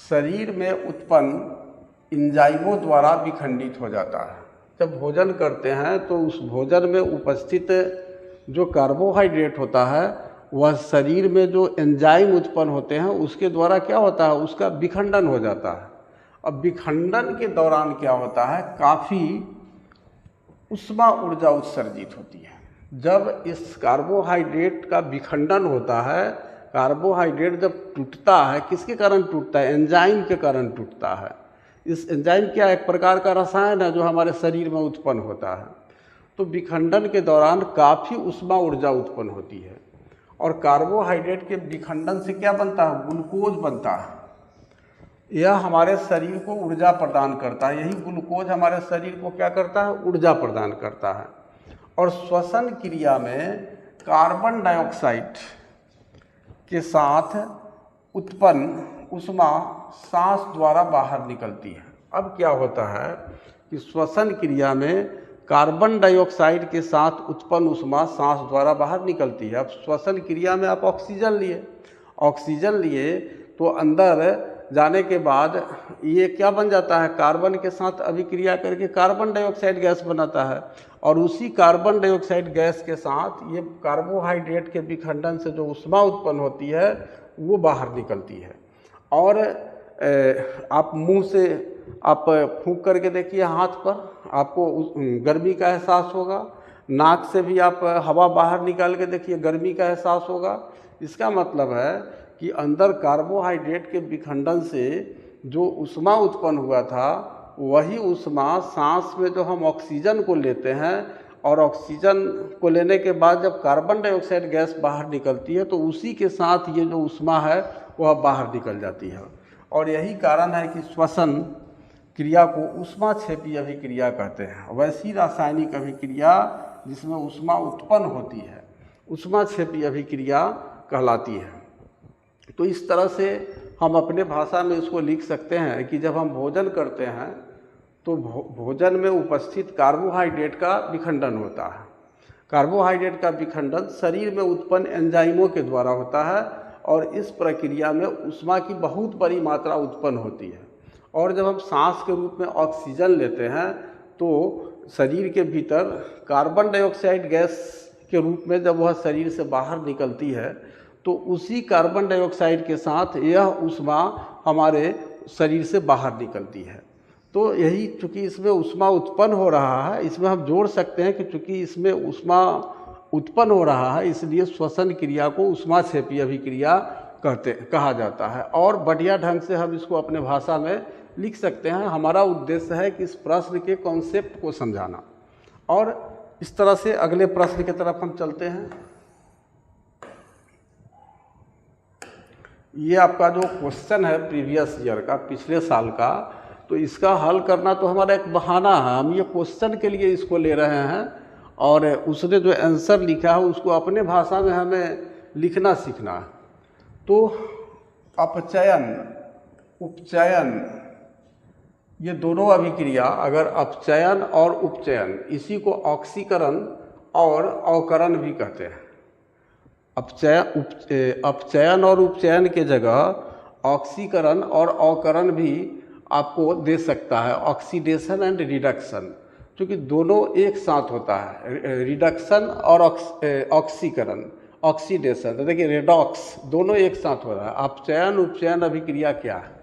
शरीर में उत्पन्न एंजाइमों द्वारा विखंडित हो जाता है। जब भोजन करते हैं तो उस भोजन में उपस्थित जो कार्बोहाइड्रेट होता है वह शरीर में जो एंजाइम उत्पन्न होते हैं उसके द्वारा क्या होता है, उसका विखंडन हो जाता है। अब विखंडन के दौरान क्या होता है, काफ़ी ऊष्मा ऊर्जा उत्सर्जित होती है। जब इस कार्बोहाइड्रेट का विखंडन होता है, कार्बोहाइड्रेट जब टूटता है, किसके कारण टूटता है, एंजाइम के कारण टूटता है। इस एंजाइम क्या एक प्रकार का रसायन है जो हमारे शरीर में उत्पन्न होता है। तो विखंडन के दौरान काफ़ी ऊष्मा ऊर्जा उत्पन्न होती है। और कार्बोहाइड्रेट के विखंडन से क्या बनता है? ग्लूकोज बनता है। यह हमारे शरीर को ऊर्जा प्रदान करता है। यही ग्लूकोज हमारे शरीर को क्या करता है? ऊर्जा प्रदान करता है। और श्वसन क्रिया में कार्बन डाइऑक्साइड के साथ उत्पन्न ऊष्मा सांस द्वारा बाहर निकलती है। अब क्या होता है कि श्वसन क्रिया में कार्बन डाइऑक्साइड के साथ उत्पन्न ऊष्मा सांस द्वारा बाहर निकलती है। अब श्वसन क्रिया में आप ऑक्सीजन लिए तो अंदर जाने के बाद ये क्या बन जाता है? कार्बन के साथ अभिक्रिया करके कार्बन डाइऑक्साइड गैस बनाता है। और उसी कार्बन डाइऑक्साइड गैस के साथ ये कार्बोहाइड्रेट के विखंडन से जो ऊष्मा उत्पन्न होती है वो बाहर निकलती है। और आप मुंह से आप फूंक करके देखिए हाथ पर, आपको गर्मी का एहसास होगा। नाक से भी आप हवा बाहर निकाल के देखिए, गर्मी का एहसास होगा। इसका मतलब है कि अंदर कार्बोहाइड्रेट के विखंडन से जो ऊष्मा उत्पन्न हुआ था वही ऊष्मा सांस में जो हम ऑक्सीजन को लेते हैं और ऑक्सीजन को लेने के बाद जब कार्बन डाइऑक्साइड गैस बाहर निकलती है तो उसी के साथ ये जो ऊष्मा है वह बाहर निकल जाती है। और यही कारण है कि श्वसन क्रिया को ऊष्माक्षेपी अभिक्रिया कहते हैं। वैसी रासायनिक अभिक्रिया जिसमें ऊष्मा उत्पन्न होती है ऊष्माक्षेपी अभिक्रिया कहलाती है। तो इस तरह से हम अपने भाषा में इसको लिख सकते हैं कि जब हम भोजन करते हैं तो भोजन में उपस्थित कार्बोहाइड्रेट का विखंडन होता है। कार्बोहाइड्रेट का विखंडन शरीर में उत्पन्न एंजाइमों के द्वारा होता है और इस प्रक्रिया में ऊष्मा की बहुत बड़ी मात्रा उत्पन्न होती है। और जब हम सांस के रूप में ऑक्सीजन लेते हैं तो शरीर के भीतर कार्बन डाइऑक्साइड गैस के रूप में जब वह शरीर से बाहर निकलती है तो उसी कार्बन डाइऑक्साइड के साथ यह ऊष्मा हमारे शरीर से बाहर निकलती है। तो यही चूँकि इसमें ऊष्मा उत्पन्न हो रहा है, इसमें हम जोड़ सकते हैं कि चूँकि इसमें ऊष्मा उत्पन्न हो रहा है इसलिए श्वसन क्रिया को ऊष्माक्षेपी अभिक्रिया कहा जाता है। और बढ़िया ढंग से हम इसको अपने भाषा में लिख सकते हैं। हमारा उद्देश्य है कि इस प्रश्न के कॉन्सेप्ट को समझाना। और इस तरह से अगले प्रश्न की तरफ हम चलते हैं। ये आपका जो क्वेश्चन है प्रीवियस ईयर का, पिछले साल का, तो इसका हल करना तो हमारा एक बहाना है। हम ये क्वेश्चन के लिए इसको ले रहे हैं और उसने जो आंसर लिखा है उसको अपने भाषा में हमें लिखना सीखना है। तो अपचयन उपचयन ये दोनों अभिक्रिया, अगर अपचयन और उपचयन, इसी को ऑक्सीकरण और अवकरण भी कहते हैं। अपचयन और उपचयन के जगह ऑक्सीकरण और अवकरण भी आपको दे सकता है, ऑक्सीडेशन एंड रिडक्शन, क्योंकि दोनों एक साथ होता है, रिडक्शन और ऑक्सीकरण, ऑक्सीडेशन। तो देखिए रेडॉक्स दोनों एक साथ हो रहा है। अपचयन उपचयन अभिक्रिया क्या है?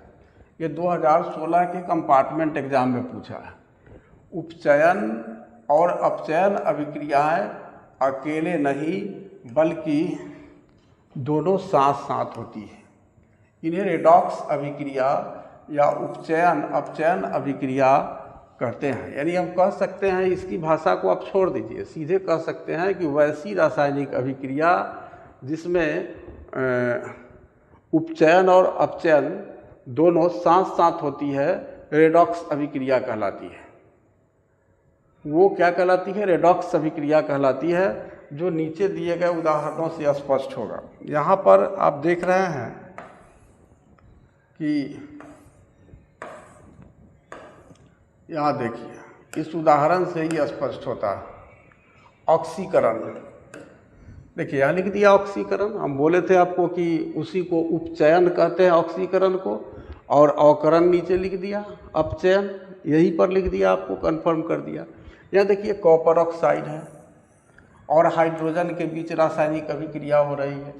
ये 2016 के कंपार्टमेंट एग्जाम में पूछा है। उपचयन और अपचयन अभिक्रियाएं अकेले नहीं बल्कि दोनों साथ साथ होती है। इन्हें रेडॉक्स अभिक्रिया या उपचयन अपचयन अभिक्रिया कहते हैं। यानी हम कह सकते हैं, इसकी भाषा को आप छोड़ दीजिए, सीधे कह सकते हैं कि वैसी रासायनिक अभिक्रिया जिसमें उपचयन और अपचयन दोनों साथ साथ होती है रेडॉक्स अभिक्रिया कहलाती है। वो क्या कहलाती है? रेडॉक्स अभिक्रिया कहलाती है, जो नीचे दिए गए उदाहरणों से स्पष्ट होगा। यहाँ पर आप देख रहे हैं कि यहाँ देखिए इस उदाहरण से ही स्पष्ट होता है। ऑक्सीकरण, देखिए यहाँ लिख दिया ऑक्सीकरण। हम बोले थे आपको कि उसी को उपचयन कहते हैं ऑक्सीकरण को, और अवकरण नीचे लिख दिया, अपचयन यहीं पर लिख दिया, आपको कंफर्म कर दिया। यहाँ देखिए कॉपर ऑक्साइड है और हाइड्रोजन के बीच रासायनिक अभिक्रिया हो रही है।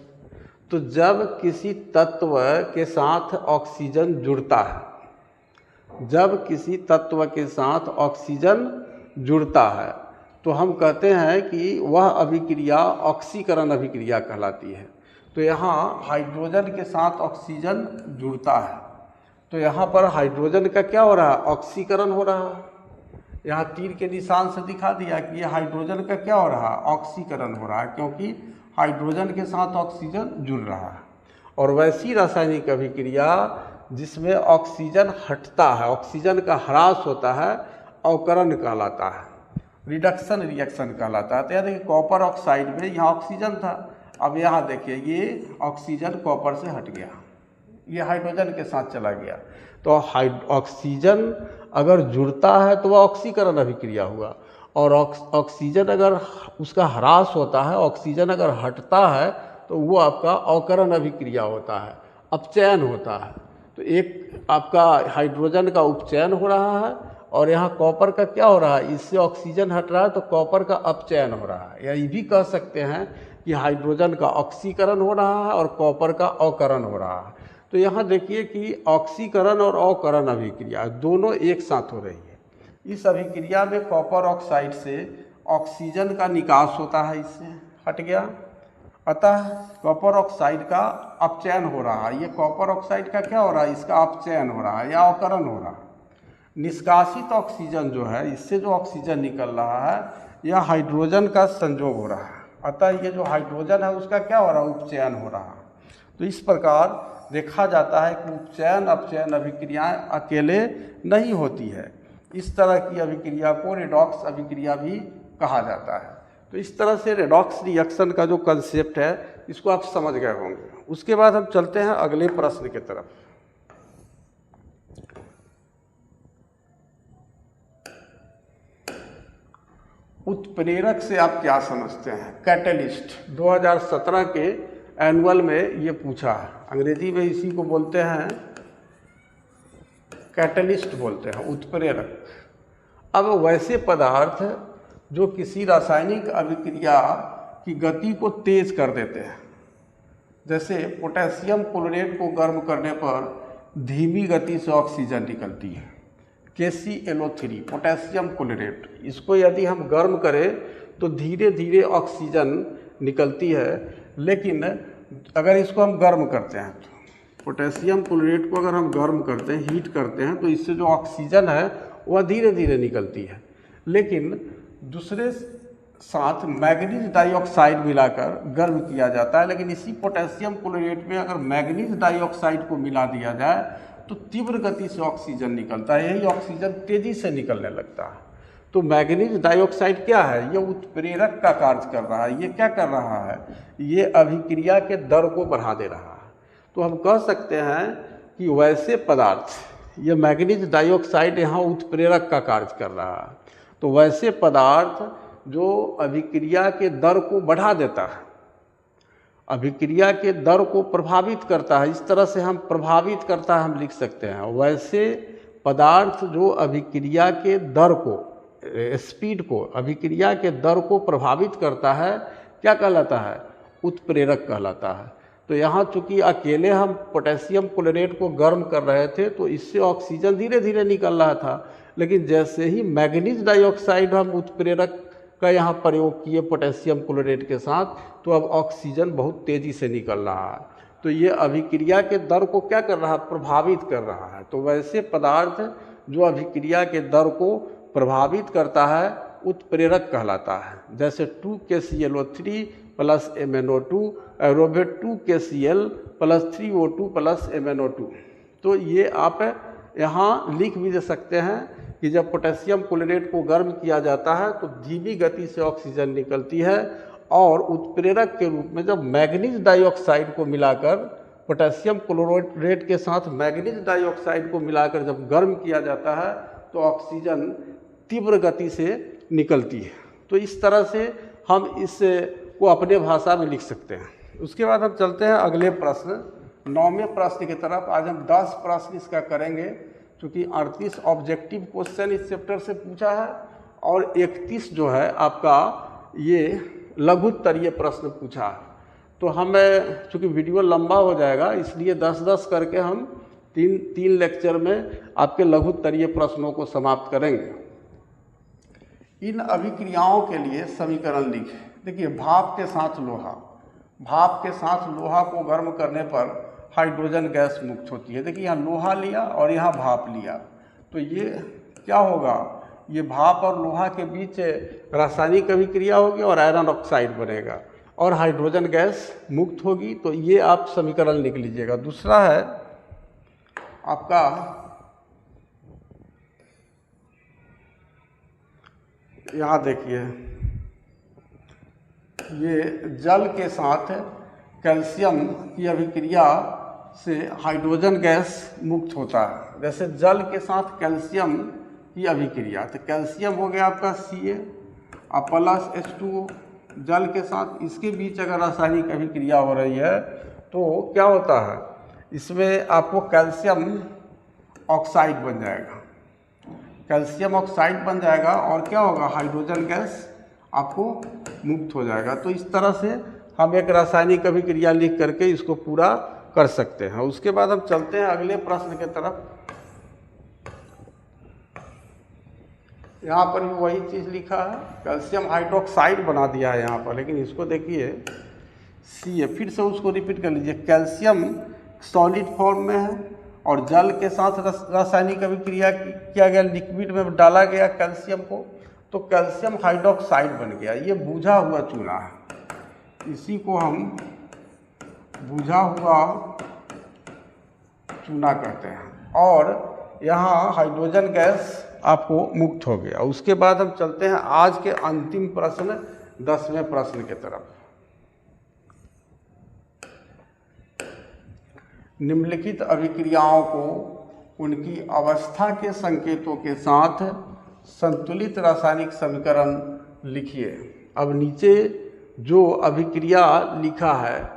तो जब किसी तत्व के साथ ऑक्सीजन जुड़ता है, जब किसी तत्व के साथ ऑक्सीजन जुड़ता है तो हम कहते हैं कि वह अभिक्रिया ऑक्सीकरण अभिक्रिया कहलाती है। तो यहाँ हाइड्रोजन के साथ ऑक्सीजन जुड़ता है तो यहाँ पर हाइड्रोजन का क्या हो रहा है? ऑक्सीकरण हो रहा है। यहाँ तीर के निशान से दिखा दिया कि ये हाइड्रोजन का क्या हो रहा है, ऑक्सीकरण हो रहा है, क्योंकि हाइड्रोजन के साथ ऑक्सीजन जुड़ रहा है। और वैसी रासायनिक अभिक्रिया जिसमें ऑक्सीजन हटता है, ऑक्सीजन का ह्रास होता है, अवकरण कहलाता है, रिडक्शन रिएक्शन कहलाता है। तो यहाँ देखिए कॉपर ऑक्साइड में यहाँ ऑक्सीजन था, अब यहाँ देखिए ये ऑक्सीजन कॉपर से हट गया, ये हाइड्रोजन के साथ चला गया। तो ऑक्सीजन अगर जुड़ता है तो वह ऑक्सीकरण अभिक्रिया हुआ, और ऑक्सीजन अगर उसका ह्रास होता है, ऑक्सीजन अगर हटता है तो वो आपका अवकरण अभिक्रिया होता है, अपचयन होता है। तो एक आपका हाइड्रोजन का उपचयन हो रहा है और यहाँ कॉपर का क्या हो रहा है, इससे ऑक्सीजन हट रहा है तो कॉपर का अपचयन हो रहा है। या ये भी कह सकते हैं कि हाइड्रोजन का ऑक्सीकरण हो रहा है और कॉपर का अवकरण हो रहा है। तो यहाँ देखिए कि ऑक्सीकरण और अवकरण अभिक्रिया दोनों एक साथ हो रही है। इस अभिक्रिया में कॉपर ऑक्साइड से ऑक्सीजन का निकास होता है, इससे हट गया, अतः कॉपर ऑक्साइड का अपचयन हो रहा है। ये कॉपर ऑक्साइड का क्या हो रहा है, इसका अपचयन हो रहा है या अवकरण हो रहा है। निष्कासित ऑक्सीजन जो है, इससे जो ऑक्सीजन निकल रहा है, यह हाइड्रोजन का संयोग हो रहा है, अतः ये जो हाइड्रोजन है उसका क्या हो रहा है, उपचयन हो रहा है। तो इस प्रकार देखा जाता है कि उपचयन अपचयन अभिक्रियाएं अकेले नहीं होती है। इस तरह की अभिक्रिया को रेडॉक्स अभिक्रिया भी कहा जाता है। तो इस तरह से रेडॉक्स रिएक्शन का जो कंसेप्ट है इसको आप समझ गए होंगे। उसके बाद हम चलते हैं अगले प्रश्न की तरफ। उत्प्रेरक से आप क्या समझते हैं, कैटलिस्ट। 2017 के एनुअल में ये पूछा है, अंग्रेजी में इसी को बोलते हैं कैटलिस्ट बोलते हैं, उत्प्रेरक। अब वैसे पदार्थ जो किसी रासायनिक अभिक्रिया की गति को तेज कर देते हैं, जैसे पोटेशियम क्लोरेट को गर्म करने पर धीमी गति से ऑक्सीजन निकलती है, KClO3 पोटेशियम क्लोरेट, इसको यदि हम गर्म करें तो धीरे धीरे ऑक्सीजन निकलती है। लेकिन अगर इसको हम गर्म करते हैं तो पोटेशियम क्लोरेट को अगर हम गर्म करते हैं, हीट करते हैं, तो इससे जो ऑक्सीजन है वह धीरे धीरे निकलती है। लेकिन दूसरे साथ मैग्नीज डाइऑक्साइड मिलाकर गर्म किया जाता है, लेकिन इसी पोटेशियम क्लोरेट में अगर मैग्नीज डाइऑक्साइड को मिला दिया जाए तो तीव्र गति से ऑक्सीजन निकलता है, यही ऑक्सीजन तेजी से निकलने लगता है। तो मैग्नीज डाइऑक्साइड क्या है, ये उत्प्रेरक का कार्य कर रहा है। ये क्या कर रहा है, ये अभिक्रिया के दर को बढ़ा दे रहा है। तो हम कह सकते हैं कि वैसे पदार्थ, ये मैग्नीज डाइऑक्साइड यहाँ उत्प्रेरक का कार्य कर रहा है। तो वैसे पदार्थ जो अभिक्रिया के दर को बढ़ा देता है, अभिक्रिया के दर को प्रभावित करता है, इस तरह से हम प्रभावित करता है हम लिख सकते हैं। वैसे पदार्थ जो अभिक्रिया के दर को, स्पीड को, अभिक्रिया के दर को प्रभावित करता है, क्या कहलाता है, उत्प्रेरक कहलाता है। तो यहाँ चूँकि अकेले हम पोटेशियम क्लोरेट को गर्म कर रहे थे तो इससे ऑक्सीजन धीरे धीरे निकल रहा था, लेकिन जैसे ही मैग्नीज डाइऑक्साइड हम उत्प्रेरक का यहाँ प्रयोग किए पोटेशियम क्लोरेट के साथ, तो अब ऑक्सीजन बहुत तेज़ी से निकल रहा है। तो ये अभिक्रिया के दर को क्या कर रहा है, प्रभावित कर रहा है। तो वैसे पदार्थ जो अभिक्रिया के दर को प्रभावित करता है उत्प्रेरक कहलाता है। जैसे 2KClO3 plus MnO2, एरोवेट 2KCl plus 3O2 plus MnO2। तो ये आप यहाँ लिख भी दे सकते हैं कि जब पोटेशियम क्लोरेट को गर्म किया जाता है तो धीमी गति से ऑक्सीजन निकलती है, और उत्प्रेरक के रूप में जब मैग्नीज डाइऑक्साइड को मिलाकर, पोटेशियम क्लोरेट के साथ मैग्नीज डाइऑक्साइड को मिलाकर जब गर्म किया जाता है तो ऑक्सीजन तीव्र गति से निकलती है। तो इस तरह से हम इस को अपने भाषा में लिख सकते हैं। उसके बाद हम चलते हैं अगले प्रश्न, 9वें प्रश्न की तरफ। आज हम 10 प्रश्न इसका करेंगे, क्योंकि 38 ऑब्जेक्टिव क्वेश्चन इस चैप्टर से पूछा है और 31 जो है आपका ये लघुत्तरीय प्रश्न पूछा है। तो हमें चूँकि वीडियो लंबा हो जाएगा इसलिए 10-10 करके हम तीन लेक्चर में आपके लघुत्तरीय प्रश्नों को समाप्त करेंगे। इन अभिक्रियाओं के लिए समीकरण लिखें। देखिए, भाप के साथ लोहा, भाप के साथ लोहा को गर्म करने पर हाइड्रोजन गैस मुक्त होती है। देखिए, यहाँ लोहा लिया और यहाँ भाप लिया, तो ये क्या होगा, ये भाप और लोहा के बीच रासायनिक अभिक्रिया होगी और आयरन ऑक्साइड बनेगा और हाइड्रोजन गैस मुक्त होगी। तो ये आप समीकरण लिख लीजिएगा। दूसरा है आपका यहाँ देखिए, ये जल के साथ कैल्शियम की अभिक्रिया से हाइड्रोजन गैस मुक्त होता है। जैसे जल के साथ कैल्शियम की अभिक्रिया, तो कैल्शियम हो गया आपका Ca और प्लस H2O, जल के साथ इसके बीच अगर रासायनिक अभिक्रिया हो रही है तो क्या होता है, इसमें आपको कैल्शियम ऑक्साइड बन जाएगा, कैल्शियम ऑक्साइड बन जाएगा और क्या होगा, हाइड्रोजन गैस आपको मुक्त हो जाएगा। तो इस तरह से हम एक रासायनिक अभिक्रिया लिख करके इसको पूरा कर सकते हैं। उसके बाद हम चलते हैं अगले प्रश्न के तरफ। यहाँ पर भी वही चीज़ लिखा है, कैल्शियम हाइड्रोक्साइड बना दिया है यहाँ पर, लेकिन इसको देखिए Ca, फिर से उसको रिपीट कर लीजिए। कैल्शियम सॉलिड फॉर्म में है और जल के साथ रासायनिक अभिक्रिया किया गया, लिक्विड में डाला गया कैल्शियम को, तो कैल्शियम हाइड्रोक्साइड बन गया। ये बुझा हुआ चूना है, इसी को हम बुझा हुआ चूना कहते हैं और यहाँ हाइड्रोजन गैस आपको मुक्त हो गया। उसके बाद हम चलते हैं आज के अंतिम प्रश्न, 10वें प्रश्न के तरफ। निम्नलिखित अभिक्रियाओं को उनकी अवस्था के संकेतों के साथ संतुलित रासायनिक समीकरण लिखिए। अब नीचे जो अभिक्रिया लिखा है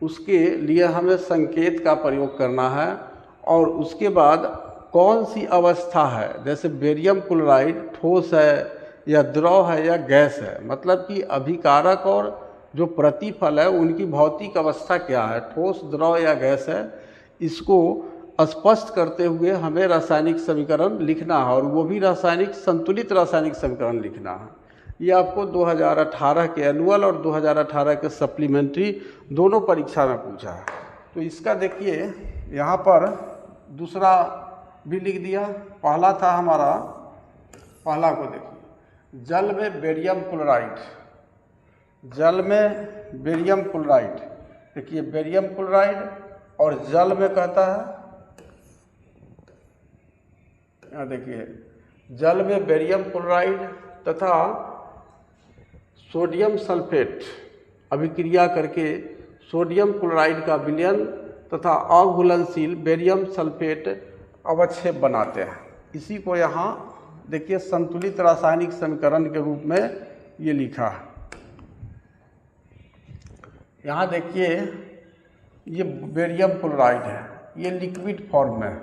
उसके लिए हमें संकेत का प्रयोग करना है और उसके बाद कौन सी अवस्था है, जैसे बेरियम क्लोराइड ठोस है या द्रव है या गैस है, मतलब कि अभिकारक और जो प्रतिफल है उनकी भौतिक अवस्था क्या है, ठोस द्रव या गैस है, इसको स्पष्ट करते हुए हमें रासायनिक समीकरण लिखना है और वो भी रासायनिक संतुलित रासायनिक समीकरण लिखना है। ये आपको 2018 के एनुअल और 2018 के सप्लीमेंट्री दोनों परीक्षा में पूछा है। तो इसका देखिए यहाँ पर दूसरा भी लिख दिया। पहला था हमारा, पहला को देखिए, जल में बेरियम क्लोराइड, जल में बेरियम क्लोराइड, देखिए बेरियम क्लोराइड और जल में कहता है, यहाँ देखिए जल में बेरियम क्लोराइड तथा सोडियम सल्फेट अभिक्रिया करके सोडियम क्लोराइड का विलयन तथा अघुलनशील बेरियम सल्फेट अवक्षेप बनाते हैं। इसी को यहाँ देखिए संतुलित रासायनिक समीकरण के रूप में ये लिखा है। यहाँ देखिए ये बेरियम क्लोराइड है, ये लिक्विड फॉर्म में है,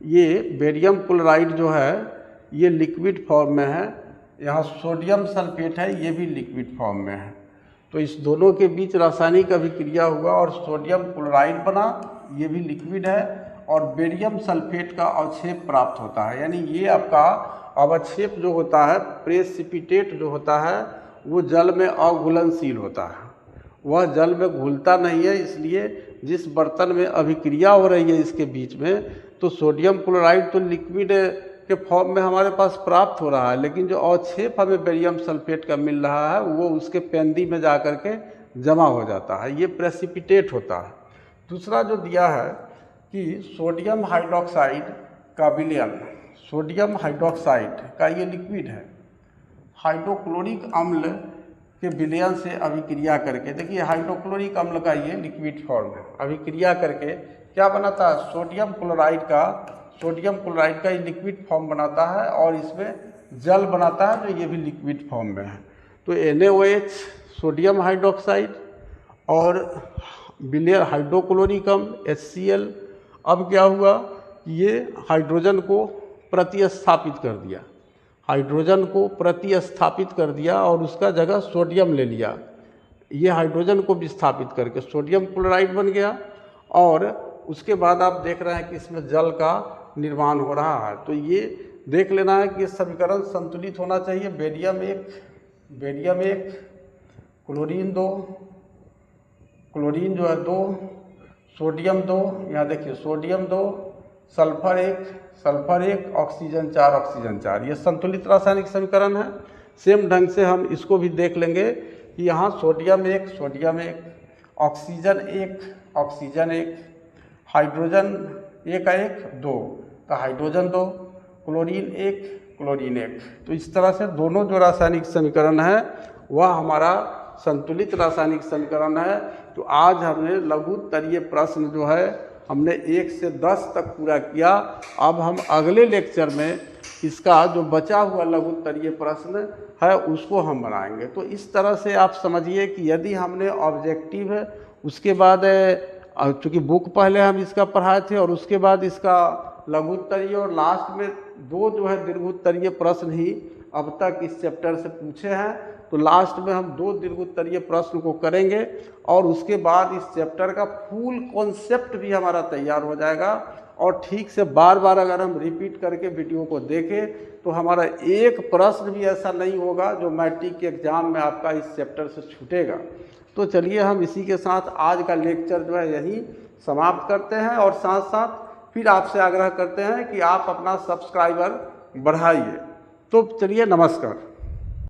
ये बेरियम क्लोराइड जो है ये लिक्विड फॉर्म में है। यहाँ सोडियम सल्फेट है, ये भी लिक्विड फॉर्म में है। तो इस दोनों के बीच रासायनिक अभिक्रिया हुआ और सोडियम क्लोराइड बना, ये भी लिक्विड है, और बेरियम सल्फेट का अवक्षेप प्राप्त होता है। यानी ये आपका अवक्षेप जो होता है, प्रेसिपिटेट जो होता है, वो जल में अघुलनशील होता है, वह जल में घुलता नहीं है। इसलिए जिस बर्तन में अभिक्रिया हो रही है इसके बीच में, तो सोडियम क्लोराइड तो लिक्विड के फॉर्म में हमारे पास प्राप्त हो रहा है, लेकिन जो अवक्षेप हमें बेरियम सल्फेट का मिल रहा है वो उसके पेंदी में जा कर के जमा हो जाता है, ये प्रेसिपिटेट होता है। दूसरा जो दिया है कि सोडियम हाइड्रोक्साइड का विलयन, सोडियम हाइड्रोक्साइड का ये लिक्विड है, हाइड्रोक्लोरिक अम्ल के विलयन से अभिक्रिया करके, देखिए हाइड्रोक्लोरिक अम्ल का ये लिक्विड फॉर्म है, अभिक्रिया करके क्या बनाता है, सोडियम क्लोराइड का ये लिक्विड फॉर्म बनाता है और इसमें जल बनाता है जो ये भी लिक्विड फॉर्म में है। तो NaOH सोडियम हाइड्रोक्साइड और विलयन हाइड्रोक्लोरिक अम्ल HCl, अब क्या हुआ, ये हाइड्रोजन को प्रतिस्थापित कर दिया, हाइड्रोजन को प्रतिस्थापित कर दिया और उसका जगह सोडियम ले लिया। ये हाइड्रोजन को विस्थापित करके सोडियम क्लोराइड बन गया और उसके बाद आप देख रहे हैं कि इसमें जल का निर्माण हो रहा है। तो ये देख लेना है कि ये समीकरण संतुलित होना चाहिए। बेरियम एक, क्लोरीन 2, क्लोरीन जो है 2, सोडियम 2, यहाँ देखिए सोडियम 2 सल्फर एक, ऑक्सीजन 4, ऑक्सीजन 4, ये संतुलित रासायनिक समीकरण है। सेम ढंग से हम इसको भी देख लेंगे कि यहाँ सोडियम एक, ऑक्सीजन एक, हाइड्रोजन एक 2, तो हाइड्रोजन 2, क्लोरीन एक। तो इस तरह से दोनों जो रासायनिक समीकरण है वह हमारा संतुलित रासायनिक समीकरण है। तो आज हमने लघुत्तरीय प्रश्न जो है हमने 1 से 10 तक पूरा किया। अब हम अगले लेक्चर में इसका जो बचा हुआ लघुत्तरीय प्रश्न है उसको हम बनाएंगे। तो इस तरह से आप समझिए कि यदि हमने ऑब्जेक्टिव है, उसके बाद चूँकि बुक पहले हम इसका पढ़ाए थे और उसके बाद इसका लघुत्तरीय, और लास्ट में 2 जो है दीर्घोत्तरीय प्रश्न ही अब तक इस चैप्टर से पूछे हैं। तो लास्ट में हम 2 दीर्घोत्तरीय प्रश्न को करेंगे और उसके बाद इस चैप्टर का फुल कॉन्सेप्ट भी हमारा तैयार हो जाएगा। और ठीक से बार बार अगर हम रिपीट करके वीडियो को देखें तो हमारा एक प्रश्न भी ऐसा नहीं होगा जो मैट्रिक के एग्ज़ाम में आपका इस चैप्टर से छूटेगा। तो चलिए हम इसी के साथ आज का लेक्चर जो है यहीं समाप्त करते हैं और साथ साथ फिर आपसे आग्रह करते हैं कि आप अपना सब्सक्राइबर बढ़ाइए। तो चलिए, नमस्कार।